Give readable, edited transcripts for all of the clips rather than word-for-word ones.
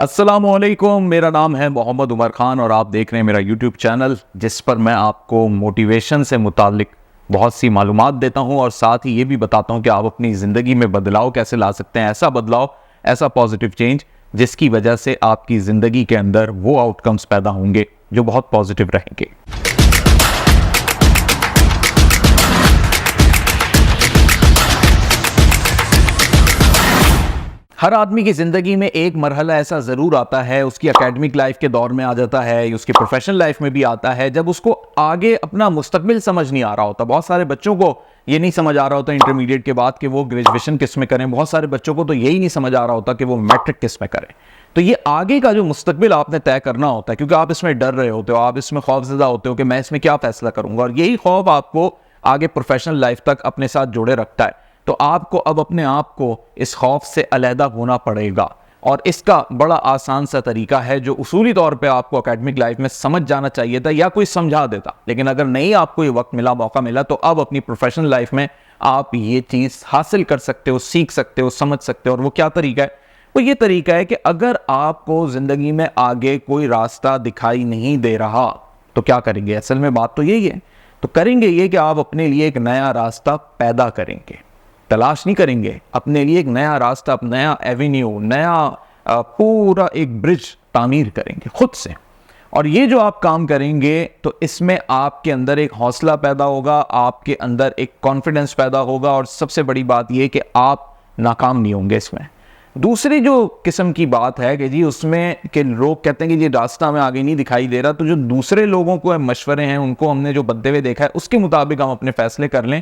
अस्सलामुअलैकुम, मेरा नाम है मोहम्मद उमर खान और आप देख रहे हैं मेरा यूट्यूब चैनल जिस पर मैं आपको मोटिवेशन से मुतालिक बहुत सी मालूमात देता हूं और साथ ही ये भी बताता हूं कि आप अपनी ज़िंदगी में बदलाव कैसे ला सकते हैं। ऐसा बदलाव, ऐसा पॉजिटिव चेंज जिसकी वजह से आपकी ज़िंदगी के अंदर वो आउटकम्स पैदा होंगे जो बहुत पॉजिटिव रहेंगे। हर आदमी की ज़िंदगी में एक मरहला ऐसा ज़रूर आता है, उसकी एकेडमिक लाइफ के दौर में आ जाता है, उसकी प्रोफेशनल लाइफ में भी आता है, जब उसको आगे अपना मुस्तकबिल समझ नहीं आ रहा होता। बहुत सारे बच्चों को ये नहीं समझ आ रहा होता इंटरमीडिएट के बाद कि वो ग्रेजुएशन किस में करें। बहुत सारे बच्चों को तो यही नहीं समझ आ रहा होता कि वो मैट्रिक किस में करें। तो ये आगे का जो मुस्तकबिल आपने तय करना होता है, क्योंकि आप इसमें डर रहे होते हो, आप इसमें खौफज़दा होते हो कि मैं इसमें क्या फ़ैसला करूँगा, और यही खौफ आपको आगे प्रोफेशनल लाइफ तक अपने साथ जोड़े रखता है। तो आपको अब अपने आप को इस खौफ से अलहदा होना पड़ेगा, और इसका बड़ा आसान सा तरीका है जो उसूली तौर पे आपको एकेडमिक लाइफ में समझ जाना चाहिए था या कोई समझा देता, लेकिन अगर नहीं आपको ये वक्त मिला, मौका मिला, तो अब अपनी प्रोफेशनल लाइफ में आप ये चीज़ हासिल कर सकते हो, सीख सकते हो, समझ सकते हो। और वो क्या तरीका है? वो ये तरीका है कि अगर आपको ज़िंदगी में आगे कोई रास्ता दिखाई नहीं दे रहा तो क्या करेंगे? असल में बात तो यही है। तो करेंगे ये कि आप अपने लिए एक नया रास्ता पैदा करेंगे। तलाश नहीं करेंगे, अपने लिए एक नया रास्ता, नया एवेन्यू, नया पूरा एक ब्रिज तामीर करेंगे खुद से। और ये जो आप काम करेंगे तो इसमें आपके अंदर एक हौसला पैदा होगा, आपके अंदर एक कॉन्फिडेंस पैदा होगा, और सबसे बड़ी बात ये कि आप नाकाम नहीं होंगे इसमें। दूसरी जो किस्म की बात है कि जी उसमें कि लोग कहते हैं कि ये रास्ता हमें आगे नहीं दिखाई दे रहा, तो जो दूसरे लोगों को मशवरे हैं, उनको हमने जो बदले हुए देखा है, उसके मुताबिक हम अपने फैसले कर लें।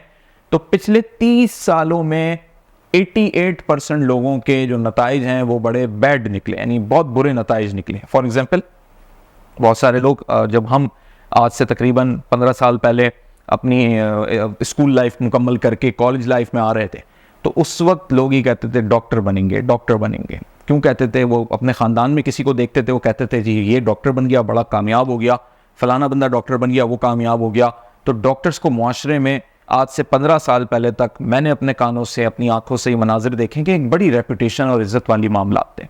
तो पिछले 30 सालों में 88% लोगों के जो नताइज हैं वो बड़े बैड निकले, यानी बहुत बुरे नताइज निकले। फॉर एग्जांपल, बहुत सारे लोग, जब हम आज से तकरीबन 15 साल पहले अपनी स्कूल लाइफ मुकम्मल करके कॉलेज लाइफ में आ रहे थे, तो उस वक्त लोग ही कहते थे डॉक्टर बनेंगे, डॉक्टर बनेंगे। क्यों कहते थे? वो अपने ख़ानदान में किसी को देखते थे, वो कहते थे जी ये डॉक्टर बन गया, बड़ा कामयाब हो गया, फलाना बंदा डॉक्टर बन गया, वो कामयाब हो गया। तो डॉक्टर्स को मुआशरे में आज से 15 साल पहले तक मैंने अपने कानों से, अपनी आंखों से ये मनाजिर देखे कि एक बड़ी रेपुटेशन और इज्जत वाली मामला थे।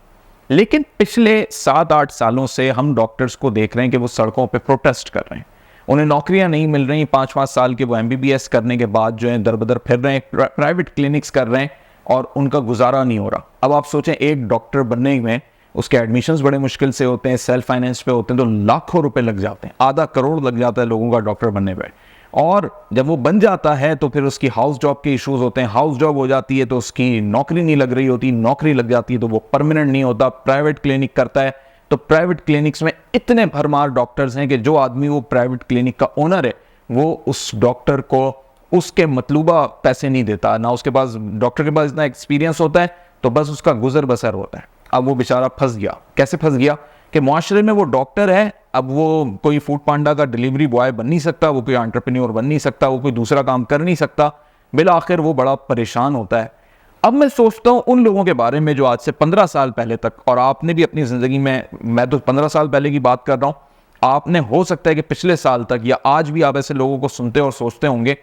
लेकिन पिछले 7-8 सालों से हम डॉक्टर्स को देख रहे हैं कि वो सड़कों पे प्रोटेस्ट कर रहे हैं, उन्हें नौकरियां नहीं मिल रही। 5-5 साल के वो MBBS करने के बाद जो है दर-बदर फिर रहे हैं, प्राइवेट क्लिनिक्स कर रहे हैं, और उनका गुजारा नहीं हो रहा। अब आप सोचें, एक डॉक्टर बनने में उसके एडमिशन्स बड़े मुश्किल से होते हैं, सेल्फ फाइनेंस पे होते हैं, तो लाखों रुपए लग जाते हैं, आधा करोड़ लग जाता है लोगों का डॉक्टर बनने पर। और जब वो बन जाता है तो फिर उसकी हाउस जॉब के इश्यूज होते हैं, हाउस जॉब हो जाती है तो उसकी नौकरी नहीं लग रही होती, नौकरी लग जाती है तो वो परमानेंट नहीं होता, प्राइवेट क्लिनिक करता है। तो प्राइवेट क्लिनिक्स में इतने भरमार डॉक्टर्स हैं कि जो आदमी वो प्राइवेट क्लिनिक का ओनर है, वो उस डॉक्टर को उसके मतलूबा पैसे नहीं देता, ना उसके पास, डॉक्टर के पास इतना एक्सपीरियंस होता है, तो बस उसका गुजर बसर होता है। अब वो बेचारा फंस गया। कैसे फंस गया? कि मुआशरे में वो डॉक्टर है, अब वो कोई फूड पांडा का डिलीवरी बॉय बन नहीं सकता, वो कोई एंटरप्रेन्योर बन नहीं सकता, वो कोई दूसरा काम कर नहीं सकता, बिल आखिर वो बड़ा परेशान होता है। अब मैं सोचता हूँ उन लोगों के बारे में जो आज से 15 साल पहले तक, और आपने भी अपनी ज़िंदगी में, मैं तो 15 साल पहले की बात कर रहा हूँ, आपने हो सकता है कि पिछले साल तक या आज भी आप ऐसे लोगों को सुनते और सोचते होंगे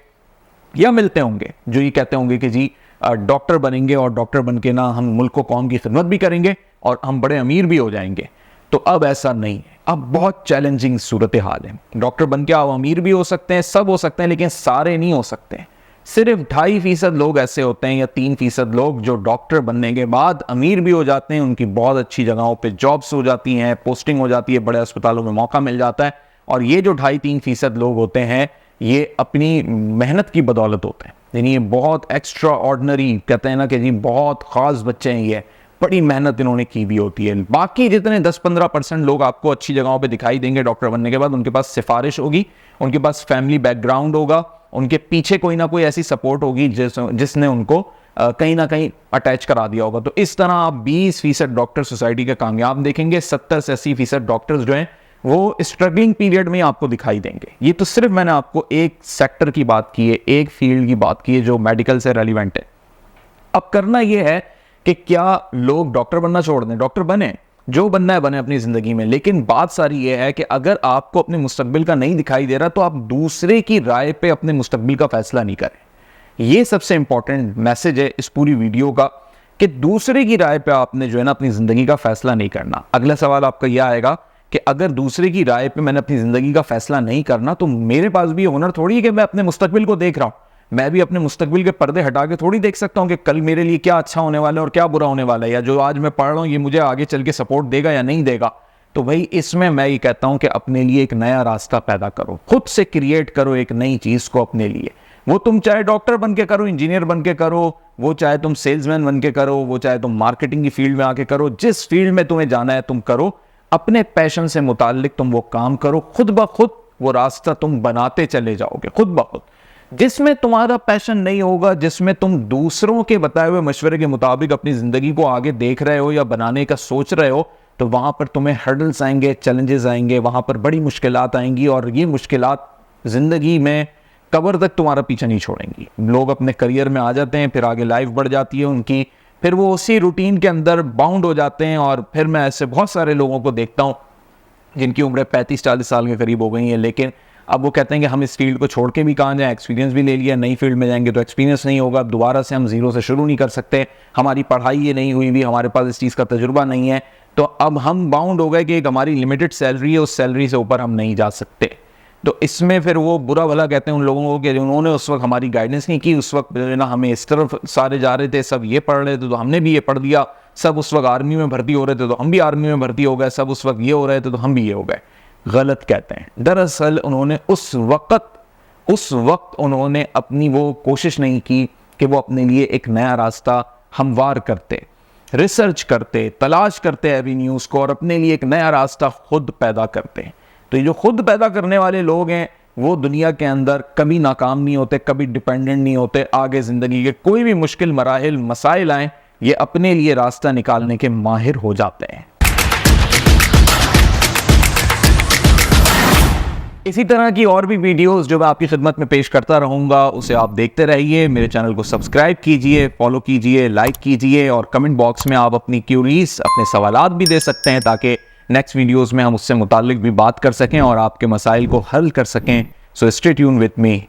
या मिलते होंगे जो ये कहते होंगे कि जी डॉक्टर बनेंगे और डॉक्टर बन के ना हम मुल्क को, कौम की खिदमत भी करेंगे और हम बड़े अमीर भी हो जाएंगे। तो अब ऐसा नहीं है, अब बहुत चैलेंजिंग सूरत हाल है। डॉक्टर बन के आप अमीर भी हो सकते हैं, सब हो सकते हैं, लेकिन सारे नहीं हो सकते। सिर्फ 2.5% लोग ऐसे होते हैं या 3% लोग जो डॉक्टर बनने के बाद अमीर भी हो जाते हैं, उनकी बहुत अच्छी जगहों पे जॉब्स हो जाती हैं, पोस्टिंग हो जाती है, बड़े अस्पतालों में मौका मिल जाता है। और ये जो 2.5-3% लोग होते हैं, ये अपनी मेहनत की बदौलत होते हैं, यानी ये बहुत एक्स्ट्रा ऑर्डिनरी, कहते हैं ना कि जी बहुत ख़ास बच्चे हैं, ये बड़ी मेहनत इन्होंने की भी होती है। बाकी जितने 10-15% लोग आपको अच्छी जगहों पे दिखाई देंगे डॉक्टर बनने के बाद, उनके पास सिफारिश होगी, उनके पास फैमिली बैकग्राउंड होगा, उनके पीछे कोई ना कोई ऐसी सपोर्ट होगी जिसने उनको कहीं ना कहीं अटैच करा दिया होगा। तो इस तरह आप 20% डॉक्टर सोसाइटी के कामयाब देखेंगे, 70 से 80% डॉक्टर्स जो हैं वो स्ट्रगलिंग पीरियड में आपको दिखाई देंगे। ये तो सिर्फ मैंने आपको एक सेक्टर की बात की है, एक फील्ड की बात की है जो मेडिकल से रेलिवेंट है। अब करना यह है कि क्या लोग डॉक्टर बनना छोड़ दें? डॉक्टर बने, जो बनना है बने अपनी जिंदगी में, लेकिन बात सारी ये है कि अगर आपको अपने मुस्तकबिल का नहीं दिखाई दे रहा तो आप दूसरे की राय पे अपने मुस्तकबिल का फैसला नहीं करें। ये सबसे इंपॉर्टेंट मैसेज है इस पूरी वीडियो का, कि दूसरे की राय पे आपने जो है ना अपनी ज़िंदगी का फैसला नहीं करना। अगला सवाल आपका यह आएगा कि अगर दूसरे की राय पे मैंने अपनी ज़िंदगी का फैसला नहीं करना तो मेरे पास भी ये हुनर थोड़ी है कि मैं अपने मुस्तकबिल को देख रहा हूँ। मैं भी अपने मुस्तकबिल के पर्दे हटा के थोड़ी देख सकता हूँ कि कल मेरे लिए क्या अच्छा होने वाला है और क्या बुरा होने वाला है, या जो आज मैं पढ़ रहा हूँ ये मुझे आगे चल के सपोर्ट देगा या नहीं देगा। तो भाई इसमें मैं ये कहता हूँ कि अपने लिए एक नया रास्ता पैदा करो, खुद से क्रिएट करो एक नई चीज़ को अपने लिए। वो तुम चाहे डॉक्टर बन के करो, इंजीनियर बन के करो, वो चाहे तुम सेल्समैन बन के करो, वो चाहे तुम मार्केटिंग की फील्ड में आके करो, जिस फील्ड में तुम्हें जाना है तुम करो। अपने पैशन से मुताल्लिक तुम वो काम करो, खुद ब खुद वो रास्ता तुम बनाते चले जाओगे खुद ब खुद। जिसमें तुम्हारा पैशन नहीं होगा, जिसमें तुम दूसरों के बताए हुए मशवरे के मुताबिक अपनी जिंदगी को आगे देख रहे हो या बनाने का सोच रहे हो, तो वहां पर तुम्हें हर्डल्स आएंगे, चैलेंजेस आएंगे, वहां पर बड़ी मुश्किलात आएंगी और ये मुश्किलात जिंदगी में कबर तक तुम्हारा पीछा नहीं छोड़ेंगी। लोग अपने करियर में आ जाते हैं, फिर आगे लाइफ बढ़ जाती है उनकी, फिर वो उसी रूटीन के अंदर बाउंड हो जाते हैं। और फिर मैं ऐसे बहुत सारे लोगों को देखता हूँ जिनकी उम्र 35-40 साल के करीब हो गई है, लेकिन अब वो कहते हैं कि हम इस फील्ड को छोड़ के भी कहाँ जाएं, एक्सपीरियंस भी ले लिया, नई फील्ड में जाएंगे तो एक्सपीरियंस नहीं होगा, अब दोबारा से हम जीरो से शुरू नहीं कर सकते, हमारी पढ़ाई ये नहीं हुई भी, हमारे पास इस चीज़ का तजुर्बा नहीं है, तो अब हम बाउंड हो गए कि एक हमारी लिमिटेड सैलरी है, उस सैलरी से ऊपर हम नहीं जा सकते। तो इसमें फिर वो बुरा भला कहते हैं उन लोगों को कि उन्होंने उस वक्त हमारी गाइडेंस नहीं की, उस वक्त ना हमें इस तरफ सारे जा रहे थे, सब ये पढ़ रहे थे तो हमने भी ये पढ़ दिया, सब उस वक्त आर्मी में भर्ती हो रहे थे तो हम भी आर्मी में भर्ती हो गए, सब उस वक्त ये हो रहे थे तो हम भी ये हो गए। गलत कहते हैं। दरअसल उन्होंने उस वक्त उन्होंने अपनी वो कोशिश नहीं की कि वो अपने लिए एक नया रास्ता हमवार करते, रिसर्च करते, तलाश करते एवेन्यूज को और अपने लिए एक नया रास्ता खुद पैदा करते। तो ये जो खुद पैदा करने वाले लोग हैं वो दुनिया के अंदर कभी नाकाम नहीं होते, कभी डिपेंडेंट नहीं होते। आगे जिंदगी के कोई भी मुश्किल मराहिल मसाइल आए, ये अपने लिए रास्ता निकालने के माहिर हो जाते हैं। इसी तरह की और भी वीडियोस जो मैं आपकी खिदमत में पेश करता रहूंगा, उसे आप देखते रहिए। मेरे चैनल को सब्सक्राइब कीजिए, फॉलो कीजिए, लाइक कीजिए और कमेंट बॉक्स में आप अपनी क्यूरीज, अपने सवालात भी दे सकते हैं ताकि नेक्स्ट वीडियोस में हम उससे मुताल्लिक भी बात कर सकें और आपके मसाइल को हल कर सकें। So stay tune with me.